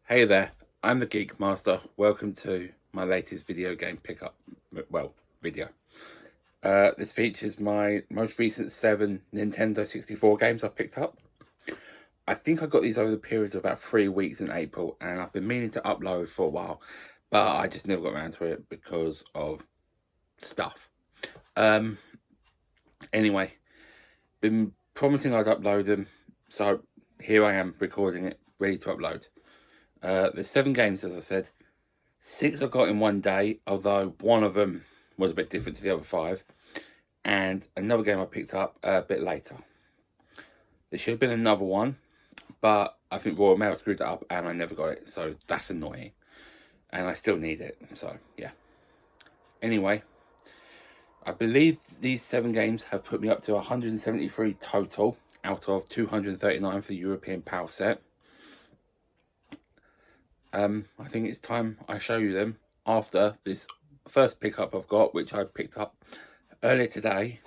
Hey there, I'm the Geek Master. Welcome to my latest video game pickup, video. This features my most recent 7 Nintendo 64 games I've picked up. I think I got these over the period of about 3 weeks in April, and I've been meaning to upload for a while, but I just never got around to it because of stuff. Anyway, been promising I'd upload them, so here I am recording it, ready to upload. There's 7 games, as I said. 6 I got in one day, although one of them was a bit different to the other 5. And another game I picked up a bit later. There should have been another one, but I think Royal Mail screwed it up and I never got it, so that's annoying. And I still need it, so yeah. Anyway, I believe these 7 games have put me up to 173 total out of 239 for the European PAL set. I think it's time I show you them after this first pickup I've got, which I picked up earlier today.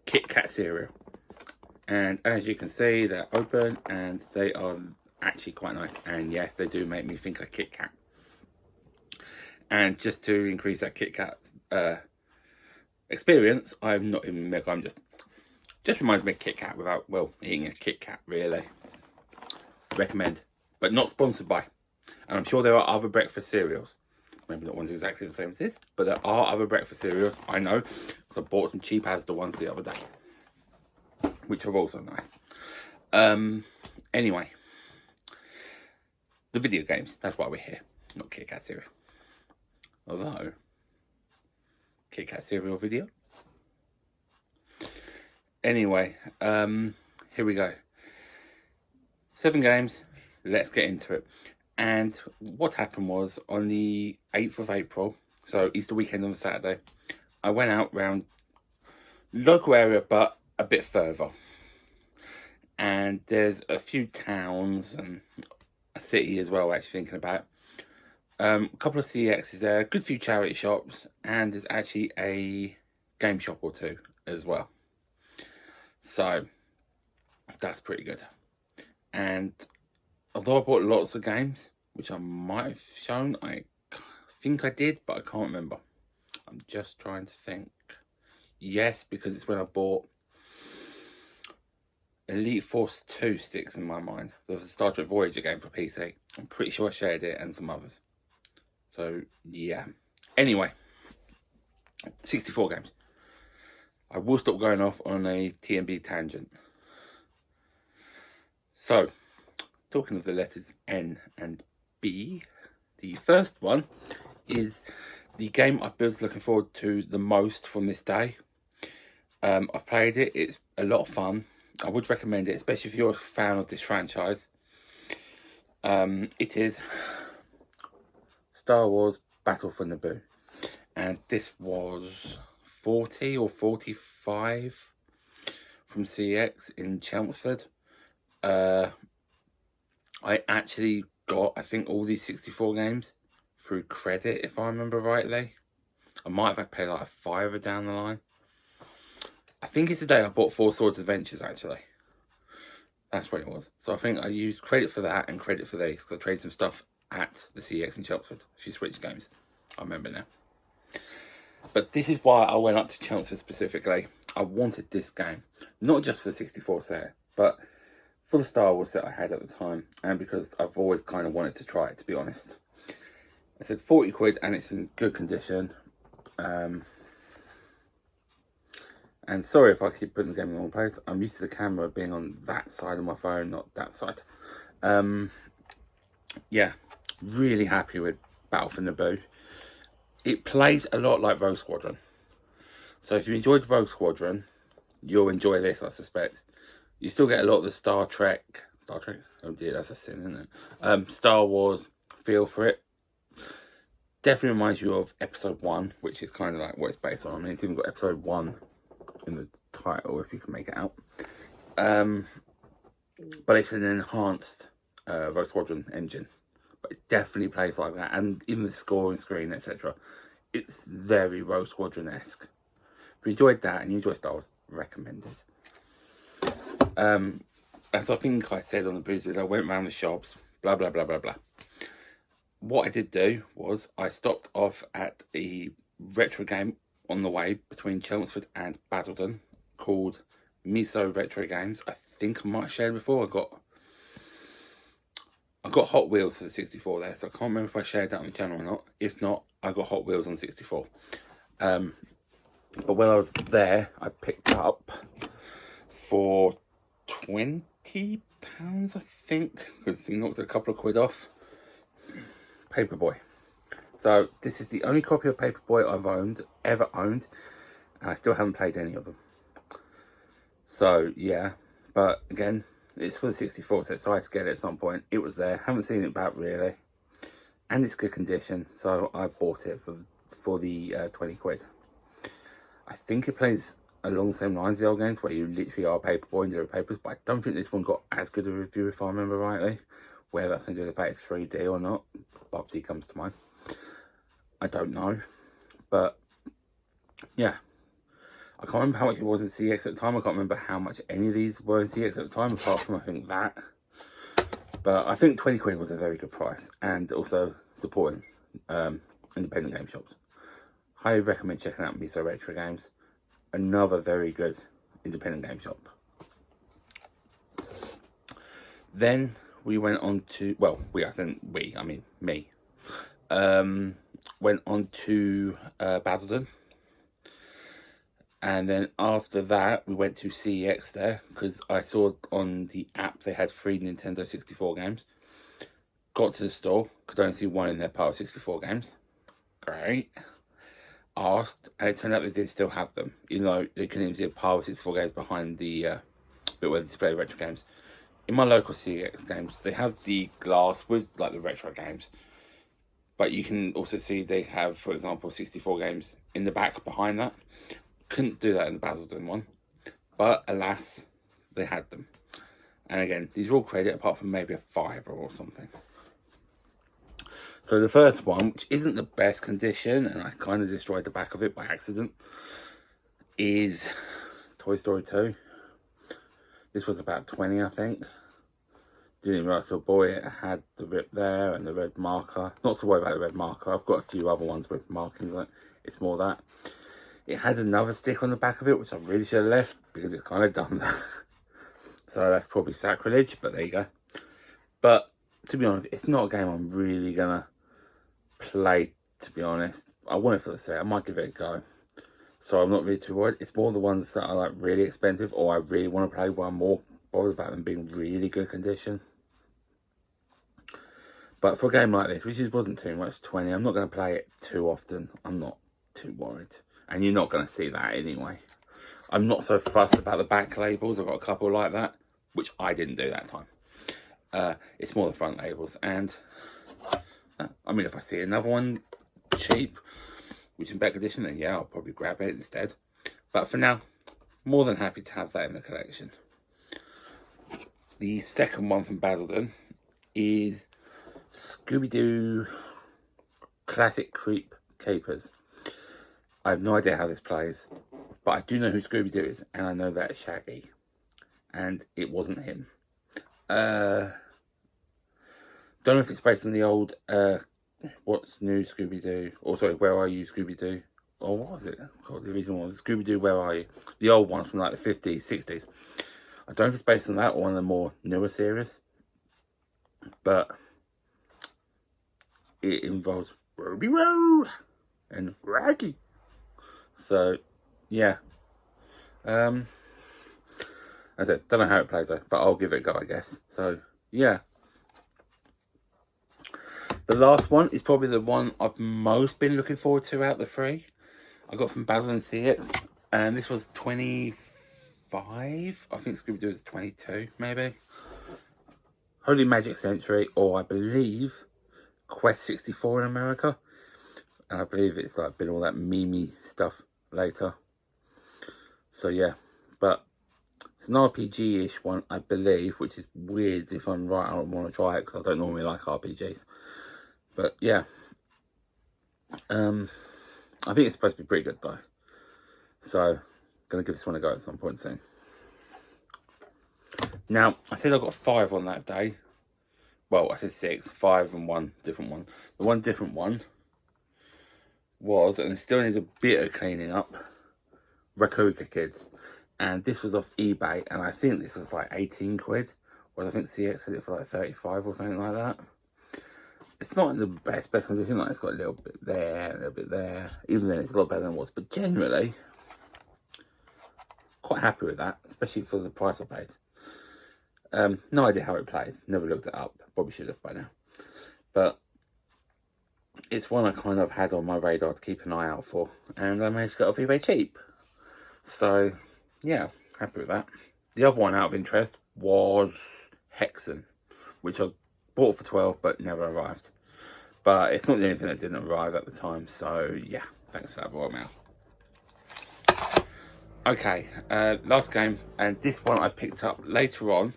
Kit Kat cereal. And as you can see, they're open and they are actually quite nice. And yes, they do make me think of Kit Kat. And just to increase that Kit Kat experience, I'm not even milk, I'm just reminds me of Kit Kat without, well, eating a Kit Kat really. Recommend, but not sponsored by. And I'm sure there are other breakfast cereals, maybe not ones exactly the same as this, but there are other breakfast cereals, I know, because I bought some cheap as the ones the other day, which are also nice. Anyway, the video games, that's why we're here, not Kit Kat cereal. Although, Kit Kat cereal video. Anyway, here we go. 7 games, let's get into it. And what happened was on the 8th of April, so Easter weekend on the Saturday, I went out round local area but a bit further. And there's a few towns and a city as well, actually thinking about. A couple of CXs there, a good few charity shops, and there's actually a game shop or two as well. So that's pretty good. And although I bought lots of games, which I might have shown, I think I did, but I can't remember. I'm just trying to think. Yes, because it's when I bought Elite Force 2 sticks in my mind. There was a Star Trek Voyager game for PC. I'm pretty sure I shared it and some others. So, yeah. Anyway, 64 games. I will stop going off on a TMB tangent. So, talking of the letters N and B, the first one is the game I've been looking forward to the most from this day. I've played it, it's a lot of fun. I would recommend it, especially if you're a fan of this franchise. It is Star Wars Battle for Naboo. And this was 40 or 45 from CX in Chelmsford. I actually got, I think, all these 64 games through credit, if I remember rightly. I might have paid like a £5 down the line. I think it's the day I bought 4 Swords Adventures, actually. That's what it was. So I think I used credit for that and credit for these, because I traded some stuff at the CX in Chelmsford. A few Switch games. I remember now. But this is why I went up to Chelmsford specifically. I wanted this game. Not just for the 64 set, but for the Star Wars set I had at the time, and because I've always kind of wanted to try it, to be honest. I said 40 quid and it's in good condition. And sorry if I keep putting the game in the wrong place. I'm used to the camera being on that side of my phone, not that side. Yeah, really happy with Battle for Naboo. It plays a lot like Rogue Squadron. So if you enjoyed Rogue Squadron, you'll enjoy this, I suspect. You still get a lot of the Star Trek, oh dear, that's a sin, isn't it? Star Wars feel for it. Definitely reminds you of Episode 1, which is kind of like what it's based on. I mean, it's even got Episode 1 in the title, if you can make it out. But it's an enhanced Rogue Squadron engine. But it definitely plays like that. And even the scoring screen, etc. It's very Rogue Squadron-esque. If you enjoyed that and you enjoy Star Wars, recommended. as I think I said on the Boozed, I went round the shops, blah, blah, blah, blah, blah. What I did do was I stopped off at a retro game on the way between Chelmsford and Basildon called Miso Retro Games. I think I might have shared before. I got Hot Wheels for the 64 there, so I can't remember if I shared that on the channel or not. If not, I got Hot Wheels on 64. But when I was there, I picked up for £20, I think, because he knocked a couple of quid off, Paperboy. So this is the only copy of Paperboy I've ever owned, and I still haven't played any of them. So yeah, but again, it's for the 64, so I tried to get it at some point. It was there, haven't seen it back really, and it's good condition, so I bought it for the 20 quid. I think it plays along the same lines as the old games, where you literally are Paperboy and do papers, but I don't think this one got as good a review, if I remember rightly. Whether that's to do with the fact it's 3D or not, Bubsy comes to mind. I don't know, but yeah. I can't remember how much it was in CX at the time. I can't remember how much any of these were in CX at the time, apart from I think that. But I think 20 quid was a very good price, and also supporting independent game shops. Highly recommend checking out Miso Retro Games. Another very good independent game shop. Then we went on to, well, I mean me. Went on to Basildon. And then after that, we went to CEX there, because I saw on the app they had 3 Nintendo 64 games. Got to the store, could only see one in there, part of 64 games. Great. Asked, and it turned out they did still have them, even though they couldn't even see a pile of 64 games behind the bit where they display retro games. In my local CEX games, they have the glass with like the retro games, but you can also see they have, for example, 64 games in the back behind that. Couldn't do that in the Basildon one, but alas, they had them. And again, these are all credit apart from maybe a £5 or something. So the first one, which isn't the best condition, and I kind of destroyed the back of it by accident, is Toy Story 2. This was about 20, I think. Didn't realise till boy it had the rip there and the red marker. Not so worried about the red marker. I've got a few other ones with markings on it. It's more that. It has another stick on the back of it, which I really should have left, because it's kind of done that. So that's probably sacrilege, but there you go. But to be honest, it's not a game I'm really gonna play, to be honest. I want it for the set. I might give it a go. So I'm not really too worried. It's more the ones that are like really expensive, or I really want to play, where I'm more bothered about them being really good condition. But for a game like this, which wasn't too much, 20, I'm not going to play it too often. I'm not too worried. And you're not going to see that anyway. I'm not so fussed about the back labels. I've got a couple like that, which I didn't do that time. It's more the front labels. And, I mean, if I see another one cheap, which is in better condition, then yeah, I'll probably grab it instead. But for now, more than happy to have that in the collection. The second one from Basildon is ScoobyDoo Classic Creep Capers. I have no idea how this plays, but I do know who ScoobyDoo is, and I know that it's Shaggy, and it wasn't him. Don't know if it's based on the old What's New Scooby-Doo, or sorry, Where Are You Scooby-Doo, or what was it? God, the original one was Scooby-Doo, Where Are You? The old ones from like the 50s, 60s. I don't know if it's based on that or one of the more newer series, but it involves Ruby Road and Raggy. So, yeah. I said, don't know how it plays though, but I'll give it a go, I guess. So, yeah. The last one is probably the one I've most been looking forward to out of the three. I got from Basildon CX, and this was 25. I think Scooby-Doo is 22, maybe. Holy Magic Century, or I believe Quest 64 in America. And I believe it's like been all that meme stuff later. So yeah, but it's an RPG-ish one, I believe, which is weird. If I'm right, I don't want to try it because I don't normally like RPGs. But yeah, I think it's supposed to be pretty good though. So, gonna give this one a go at some point soon. Now, I said I got 5 on that day. Well, I said 6, 5 and 1 different one. The one different one was, and it still needs a bit of cleaning up, Rakuga Kids. And this was off eBay, and I think this was like 18 quid. Whereas I think CX had it for like 35 or something like that. It's not in the best condition, like it's got a little bit there, a little bit there. Even then it's a lot better than it was, but generally, quite happy with that, especially for the price I paid. No idea how it plays, never looked it up, probably should have by now. But it's one I kind of had on my radar to keep an eye out for, and I managed to get it off eBay cheap. So, yeah, happy with that. The other one out of interest was Hexen, which I bought for 12 but never arrived. But it's not the only thing that didn't arrive at the time, so yeah, thanks for that, Royal Mail. Okay, last game, and this one I picked up later on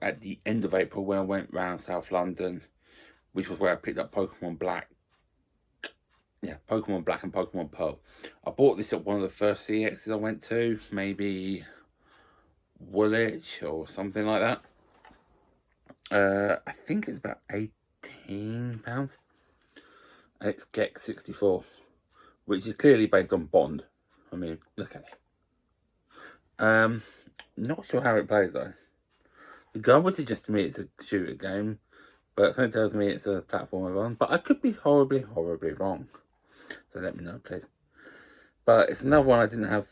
at the end of April when I went round South London, which was where I picked up Pokemon Black. Yeah, Pokemon Black and Pokemon Pearl. I bought this at one of the first CXs I went to, maybe Woolwich or something like that. I think it's about £18. And it's Gex 64, which is clearly based on Bond. I mean, look at it. Not sure how it plays though. The guy would suggest to me it's a shooter game, but something tells me it's a platformer one. But I could be horribly wrong. So let me know, please. But it's another one I didn't have,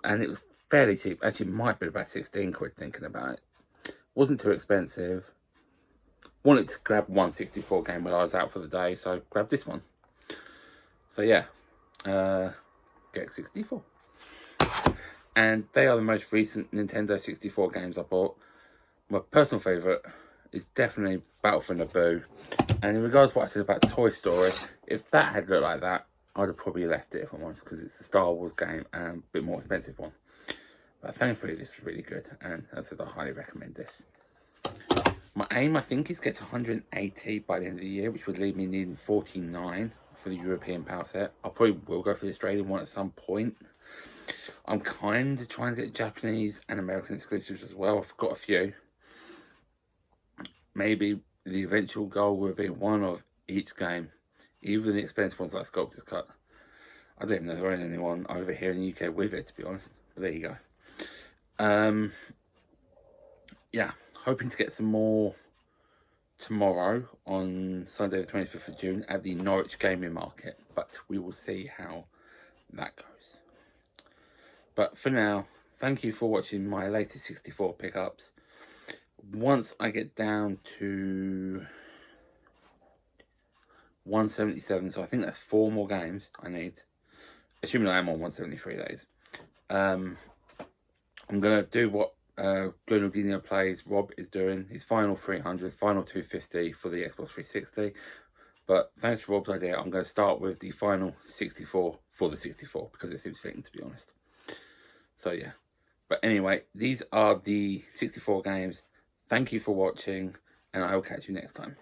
and it was fairly cheap. Actually, it might be about 16 quid thinking about it. Wasn't too expensive. Wanted to grab 164 game when I was out for the day, so grabbed this one. So yeah, get 64. And they are the most recent Nintendo 64 games I bought. My personal favourite is definitely Battle for Naboo. And in regards to what I said about Toy Story, if that had looked like that, I'd have probably left it if I'm honest, because it's a Star Wars game and a bit more expensive one. But thankfully this was really good, and as I said, I highly recommend this. My aim, I think, is to get to 180 by the end of the year, which would leave me needing 49 for the European power set. I probably will go for the Australian one at some point. I'm kind of trying to get Japanese and American exclusives as well. I've got a few. Maybe the eventual goal will be one of each game. Even the expensive ones like Sculptor's Cut. I don't even know if there ain't anyone over here in the UK with it, to be honest. But there you go. Yeah, hoping to get some more tomorrow on Sunday the 25th of June at the Norwich Gaming Market. But we will see how that goes. But for now, thank you for watching my latest 64 pickups. Once I get down to 177, so I think that's 4 more games I need. Assuming I am on 173 days. I'm going to do what Glenaldino Plays Rob is doing. His final 300, final 250 for the Xbox 360. But thanks to Rob's idea, I'm going to start with the final 64 for the 64 because it seems fitting, to be honest. So yeah. But anyway, these are the 64 games. Thank you for watching, and I will catch you next time.